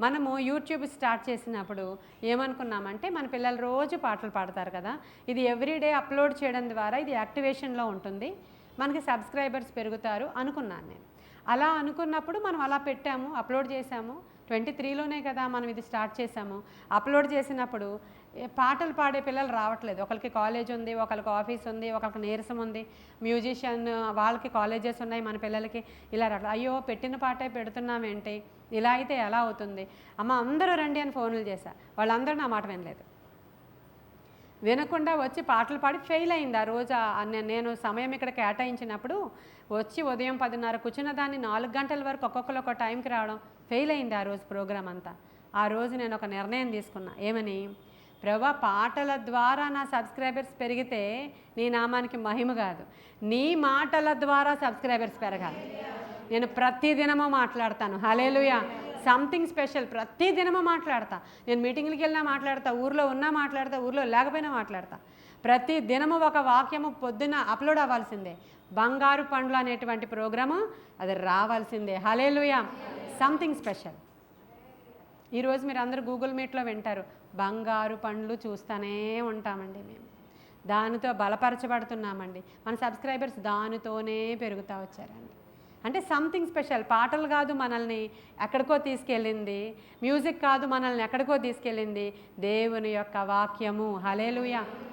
మనము YouTube start చేసినప్పుడు ఏమనుకున్నామంటే మన పిల్లలు రోజు పాటలు పాడతారు కదా, ఇది ఎవ్రీడే అప్లోడ్ చేయడం ద్వారా ఇది యాక్టివేషన్లో ఉంటుంది, మనకి సబ్స్క్రైబర్స్ పెరుగుతారు అనుకున్నాను నేను. అలా అనుకున్నప్పుడు మనం అలా పెట్టాము, అప్లోడ్ చేసాము. 23లోనే కదా మనం ఇది స్టార్ట్ చేసాము. అప్లోడ్ చేసినప్పుడు పాటలు పాడే పిల్లలు రావట్లేదు. ఒకరికి కాలేజ్ ఉంది, ఒకరికి ఆఫీస్ ఉంది, ఒకరికి నీరసం ఉంది, మ్యూజిషియన్ వాళ్ళకి కాలేజెస్ ఉన్నాయి, మన పిల్లలకి ఇలా రావట్లేదు. అయ్యో పెట్టిన పాటే పెడుతున్నామేంటి, ఇలా అయితే ఎలా అవుతుంది, అమ్మ అందరూ రండి అని ఫోన్లు చేశా. వాళ్ళందరూ నా మాట వినలేదు. వినకుండా వచ్చి పాటలు పాడి ఫెయిల్ అయింది ఆ రోజు. నేను సమయం ఇక్కడ కేటాయించినప్పుడు వచ్చి ఉదయం 10:30 కూర్చున్న దాన్ని 4 గంటల వరకు ఒక్కొక్కరు ఒక టైంకి రావడం, ఫెయిల్ అయింది ఆ రోజు ప్రోగ్రాం అంతా. ఆ రోజు నేను ఒక నిర్ణయం తీసుకున్నా. ఏమని, ప్రభా పాటల ద్వారా నా సబ్స్క్రైబర్స్ పెరిగితే నీ నామానికి మహిమ కాదు, నీ మాటల ద్వారా సబ్స్క్రైబర్స్ పెరగాలి. నేను ప్రతిదినము మాట్లాడతాను. హల్లెలూయా. సంథింగ్ స్పెషల్ ప్రతిదినము మాట్లాడతా. నేను మీటింగ్లకి వెళ్ళినా మాట్లాడతా, ఊర్లో ఉన్నా మాట్లాడతా, ఊర్లో లేకపోయినా మాట్లాడతా. ప్రతి దినము ఒక వాక్యము పొద్దున్న అప్లోడ్ అవ్వాల్సిందే. బంగారు పండ్లు అనేటువంటి ప్రోగ్రాము అది రావాల్సిందే. హల్లెలూయా. Something special. ఈరోజు మీరు అందరూ గూగుల్ మీట్లో వింటారు, బంగారు పండ్లు చూస్తూనే ఉంటామండి మేము. దానితో బలపరచబడుతున్నామండి. మన సబ్స్క్రైబర్స్ దానితోనే పెరుగుతూ వచ్చారండి. అంటే సంథింగ్ స్పెషల్. పాటలు కాదు మనల్ని ఎక్కడికో తీసుకెళ్ళింది, మ్యూజిక్ కాదు మనల్ని ఎక్కడికో తీసుకెళ్ళింది, దేవుని యొక్క వాక్యము. హల్లెలూయా.